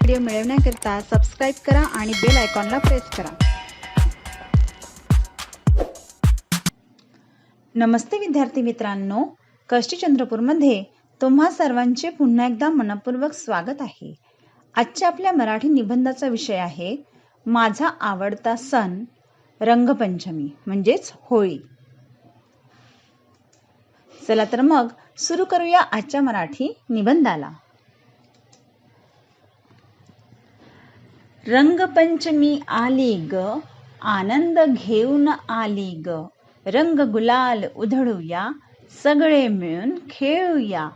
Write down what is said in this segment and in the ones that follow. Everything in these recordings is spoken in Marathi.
व्हिडिओ मिळवण्याकरिता सबस्क्राईब करा आणि बेल आयकॉनला प्रेस करा. नमस्ते विद्यार्थी मित्रांनो, कष्टी चंद्रपूरमध्ये तुम्हा सर्वांचे पुन्हा एकदा मनपूर्वक स्वागत आहे. आजच्या आपल्या मराठी निबंधाचा विषय आहे माझा आवडता सण रंगपंचमी म्हणजेच होळी. चला तर मग सुरू करूया आजच्या मराठी निबंधाला. रंगपंचमी आली ग, आनंद घेऊन आली ग, रंग गुलाल उधळूया, सगळे मिळून खेळूया,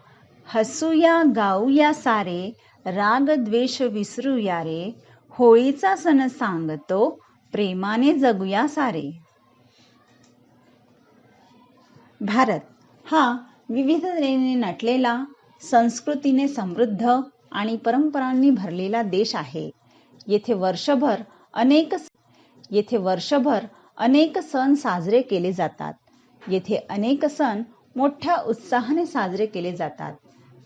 हसूया गाऊया सारे, राग द्वेष विसरूया रे, होळीचा सण सांगतो प्रेमाने जगूया सारे. भारत हा विविधतेने नटलेला, संस्कृतीने समृद्ध आणि परंपरांनी भरलेला देश आहे. येथे वर्षभर अनेक सण साजरे केले जातात. येथे अनेक सण मोठ्या उत्साहाने साजरे केले जातात.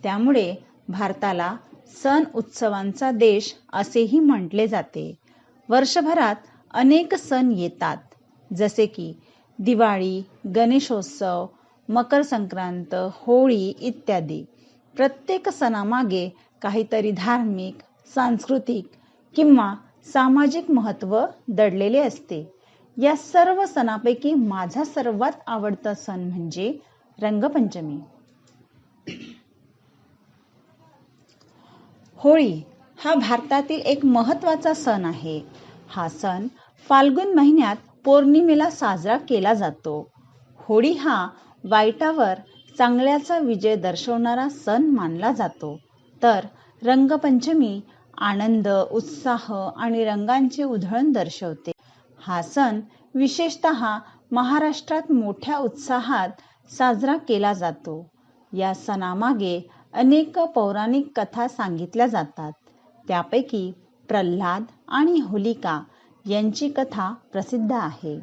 त्यामुळे भारताला सण उत्सवांचा देश असेही म्हटले जाते. वर्षभरात अनेक सण येतात, जसे की दिवाळी, गणेशोत्सव, मकर संक्रांत, होळी इत्यादी. प्रत्येक सणामागे काहीतरी धार्मिक, सांस्कृतिक किंवा सामाजिक महत्त्व दडलेले असते. या सर्व सणांपैकी माझा सर्वात आवडता सण म्हणजे रंगपंचमी. होळी हा भारतातील एक महत्त्वाचा सण आहे. हा सण फाल्गुन महिन्यात पौर्णिमेला साजरा केला जातो. होळी हा वाईटावर चांगल्याचा विजय दर्शवणारा सण मानला जातो, तर रंगपंचमी आनंद, उत्साह आणि रंगांचे उधळण दर्शवते. हा सण विशेषतः महाराष्ट्रात मोठ्या उत्साहात साजरा केला जातो. या सणामागे अनेक पौराणिक कथा सांगितल्या जातात. त्यापैकी प्रल्हाद आणि होलिका यांची कथा प्रसिद्ध आहे.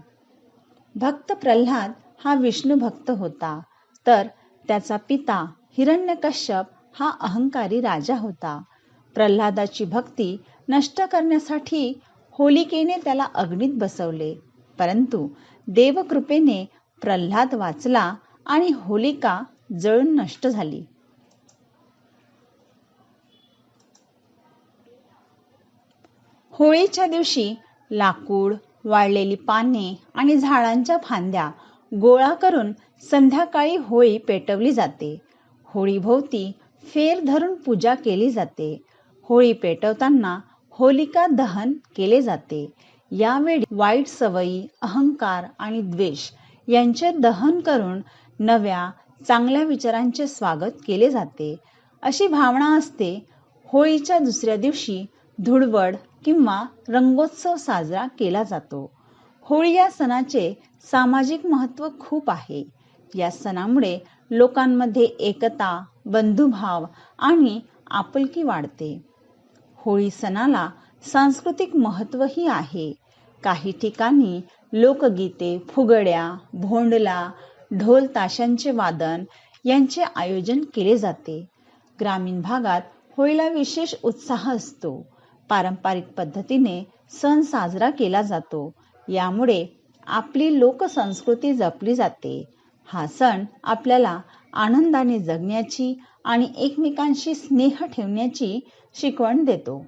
भक्त प्रल्हाद हा विष्णू भक्त होता, तर त्याचा पिता हिरण्यकश्यप हा अहंकारी राजा होता. प्रल्हादाची भक्ती नष्ट करण्यासाठी होलिकेने त्याला अग्नीत बसवले, परंतु देवकृपेने प्रल्हाद वाचला आणि होलिका जळून नष्ट झाली. होळीच्या दिवशी लाकूड, वाळलेली पाने आणि झाडांच्या फांद्या गोळा करून संध्याकाळी होळी पेटवली जाते. होळीभोवती फेर धरून पूजा केली जाते. होळी पेटवताना होलिका दहन केले जाते. यावेळी वाईट सवयी, अहंकार आणि द्वेष यांचे दहन करून नव्या चांगल्या विचारांचे स्वागत केले जाते, अशी भावना असते. होळीच्या दुसऱ्या दिवशी धुळवड किंवा रंगोत्सव साजरा केला जातो. होळी या सणाचे सामाजिक महत्त्व खूप आहे. या सणामुळे लोकांमध्ये एकता, बंधुभाव आणि आपुलकी वाढते. होळी सणाला सांस्कृतिक महत्त्वही आहे. काही ठिकाणी लोकगीते, फुगड्या, भोंडला, ढोल ताशांचे वादन यांचे आयोजन केले जाते. ग्रामीण भागात होळीला विशेष उत्साह असतो. पारंपरिक पद्धतीने सण साजरा केला जातो. यामुळे आपली लोकसंस्कृती जपली जाते. हा सण आपल्याला आनंदाने जगण्याची आणि एकमेकांशी स्नेह ठेवण्याची शिकवण देतो.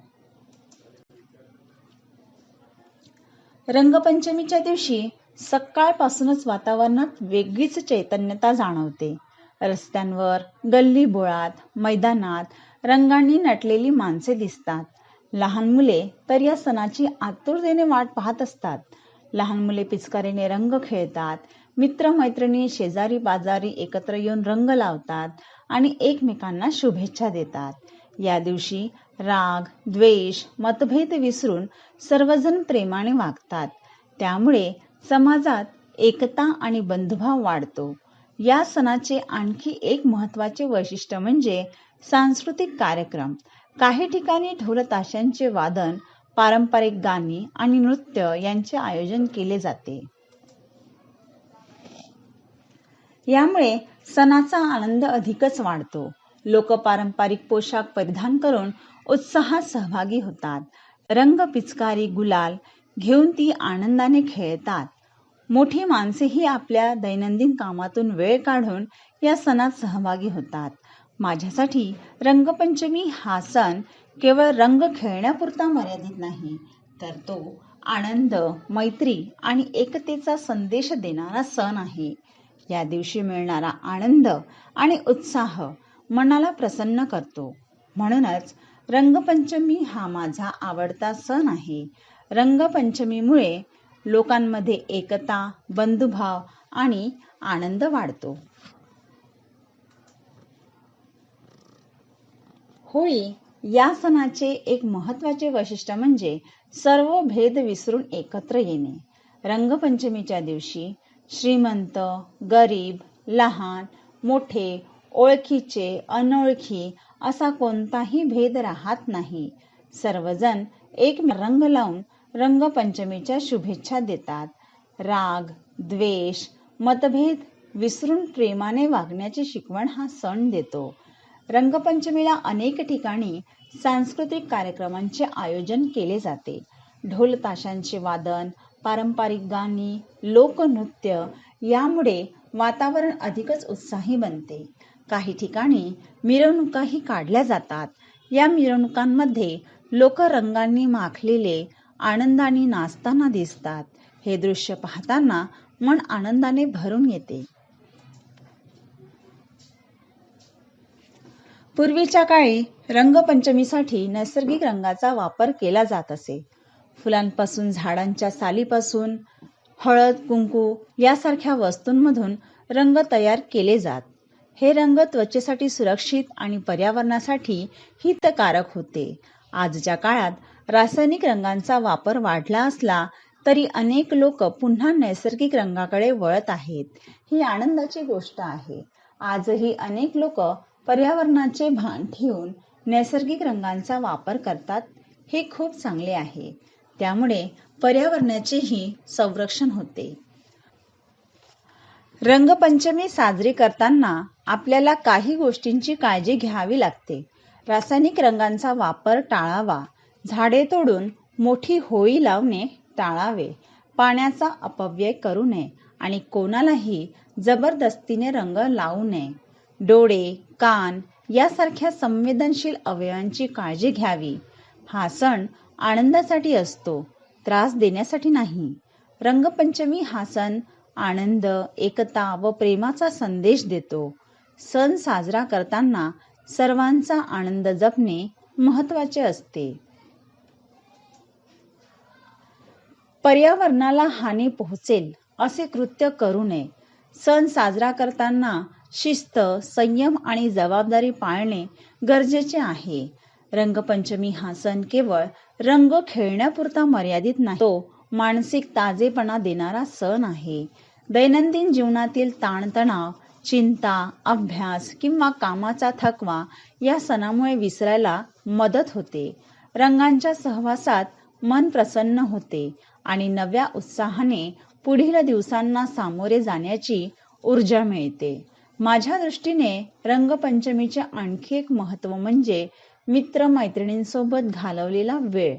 रंगपंचमीच्या दिवशी सकाळपासूनच वातावरणात वेगळीच चैतन्यता जाणवते. रस्त्यांवर, गल्लीबोळात, मैदानात रंगांनी नटलेली माणसे दिसतात. लहान मुले तर या सणाची आतुरतेने वाट पाहत असतात. लहान मुले पिचकारीने रंग खेळतात. मित्रमैत्रिणी, शेजारी पाजारी एकत्र येऊन रंग लावतात आणि एकमेकांना शुभेच्छा देतात. या दिवशी राग, द्वेष, मतभेद विसरून सर्वजण प्रेमाने वागतात. त्यामुळे समाजात एकता आणि बंधुभाव वाढतो. या सणाचे आणखी एक महत्त्वाचे वैशिष्ट्य म्हणजे सांस्कृतिक कार्यक्रम. काही ठिकाणी ढोल ताशांचे वादन, पारंपरिक गाणी आणि नृत्य यांचे आयोजन केले जाते. यामुळे सणाचा आनंद अधिकच वाढतो. लोक पारंपरिक पोशाख परिधान करून उत्साहात सहभागी होतात. रंग, पिचकारी, गुलाल घेऊन ती आनंदाने खेळतात. मोठी माणसेही आपल्या दैनंदिन कामातून वेळ काढून या सणात सहभागी होतात. माझ्यासाठी रंगपंचमी हा सण केवळ रंग खेळण्यापुरता मर्यादित नाही, तर तो आनंद, मैत्री आणि एकतेचा संदेश देणारा सण आहे. या दिवशी मिळणारा आनंद आणि उत्साह मनाला प्रसन्न करतो. म्हणूनच रंगपंचमी हा माझा आवडता सण आहे. रंगपंचमीमुळे लोकांमध्ये एकता, बंधुभाव आणि आनंद वाढतो. होळी या सणाचे एक महत्त्वाचे वैशिष्ट्य म्हणजे सर्व भेद विसरून एकत्र येणे. रंगपंचमीच्या दिवशी श्रीमंत, गरीब, लहान, मोठे, ओळखीचे, अनोळखी असा कोणताही भेद राहत नाही. सर्वजण एक रंग लावून रंगपंचमीच्या शुभेच्छा देतात. राग, द्वेष, मतभेद विसरून प्रेमाने वागण्याची शिकवण हा सण देतो. रंगपंचमीला अनेक ठिकाणी सांस्कृतिक कार्यक्रमांचे आयोजन केले जाते. ढोल ताशांचे वादन, पारंपरिक गाणी, लोकनृत्य यामुळे वातावरण अधिकच उत्साही बनते. काही ठिकाणी मिरवणुकाही काढल्या जातात. या मिरवणुकांमध्ये लोक रंगांनी माखलेले आनंदाने नाचताना दिसतात. हे दृश्य पाहताना मन आनंदाने भरून येते. पूर्वीच्या काळी रंगपंचमीसाठी नैसर्गिक रंगाचा वापर केला जात असे. फुलांपासून, झाडांच्या सालीपासून, हळद, कुंकू यासारख्या वस्तूंमधून रंग तयार केले जात. हे रंग त्वचेसाठी सुरक्षित आणि पर्यावरणासाठी हितकारक होते. आजच्या काळात रासायनिक रंगांचा वापर वाढला असला तरी अनेक लोक पुन्हा नैसर्गिक रंगाकडे वळत आहेत. ही आनंदाची गोष्ट आहे. आजही अनेक लोक पर्यावरणाचे भान ठेवून नैसर्गिक रंगांचा वापर करतात. हे खूप चांगले आहे. त्यामुळे पर्यावरणाचेही संरक्षण होते. रंगपंचमी साजरी करताना आपल्याला काही गोष्टींची काळजी घ्यावी लागते. रासायनिक रंगांचा वापर टाळावा. झाडे तोडून मोठी होळी लावणे टाळावे. पाण्याचा अपव्यय करू नये आणि कोणालाही जबरदस्तीने रंग लावू नये. डोळे, कान यासारख्या संवेदनशील अवयवांची काळजी घ्यावी. हा सण आनंदासाठी असतो, त्रास देण्यासाठी नाही. रंगपंचमी हा सण आनंद, एकता व प्रेमाचा संदेश देतो. सण साजरा करताना सर्वांचा आनंद जपणे महत्त्वाचे असते. पर्यावरणाला हानी पोहोचेल असे कृत्य करू नये. सण साजरा करताना शिस्त, संयम आणि जबाबदारी पाळणे गरजेचे आहे. रंगपंचमी हा सण केवळ रंग खेळण्यापुरता मर्यादित नाही, तो मानसिक ताजेपणा देणारा सण आहे. दैनंदिन जीवनातील ताणतणाव, चिंता, अभ्यास किंवा कामाचा थकवा या सणामुळे विसरायला मदत होते. रंगांच्या सहवासात मन प्रसन्न होते आणि नव्या उत्साहाने पुढील दिवसांना सामोरे जाण्याची ऊर्जा मिळते. माझ्या दृष्टीने रंगपंचमीचे आणखी एक महत्त्व म्हणजे मित्र-मैत्रिणींसोबत घालवलेला वेळ.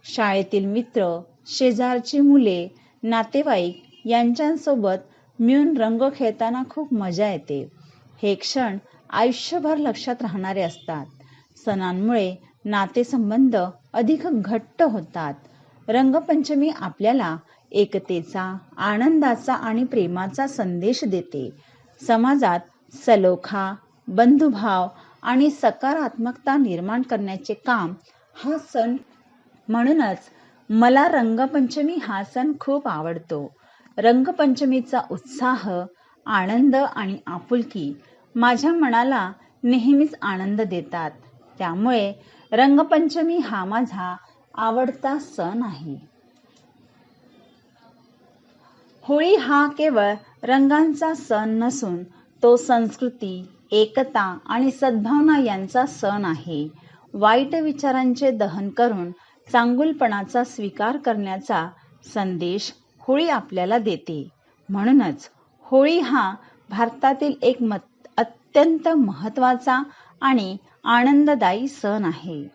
शाळेतील मित्र, शेजारची मुले, नातेवाईक यांच्यासोबत मिळून रंग खेळताना खूप मजा येते. हे क्षण आयुष्यभर लक्षात राहणारे असतात. सणांमुळे नातेसंबंध अधिक घट्ट होतात. रंगपंचमी आपल्याला एकतेचा, आनंदाचा आणि प्रेमाचा संदेश देते. समाजात सलोखा, बंधुभाव आणि सकारात्मकता निर्माण करण्याचे काम हा सण. म्हणूनच मला रंगपंचमी हा सण खूप आवडतो. रंगपंचमीचा उत्साह, आनंद आणि आपुलकी माझ्या मनाला नेहमीच आनंद देतात. त्यामुळे रंगपंचमी हा माझा आवडता सण आहे. होळी हा केवळ रंगांचा सण नसून तो संस्कृती, एकता आणि सद्भावना यांचा सण आहे. वाईट विचारांचे दहन करून चांगुलपणाचा स्वीकार करण्याचा संदेश होळी आपल्याला देते. म्हणूनच होळी हा भारतातील एक अत्यंत महत्त्वाचा आणि आनंददायी सण आहे.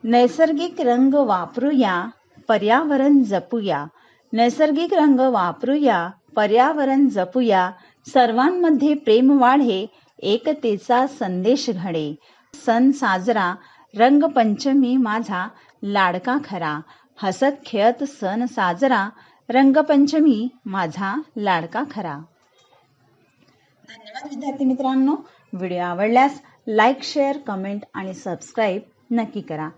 नैसर्गिक रंग वापरूया, पर्यावरण जपूया. नैसर्गिक रंग वापरूया, पर्यावरण जपूया. सर्वांमध्ये प्रेम वाढे, एकतेचा संदेश घडे. सण साजरा, रंगपंचमी माझा लाडका खरा. हसत खेळत सण साजरा, रंगपंचमी माझा लाडका खरा. धन्यवाद विद्यार्थी मित्रांनो. व्हिडिओ आवडल्यास लाईक, शेअर, कमेंट आणि सबस्क्राईब नक्की करा.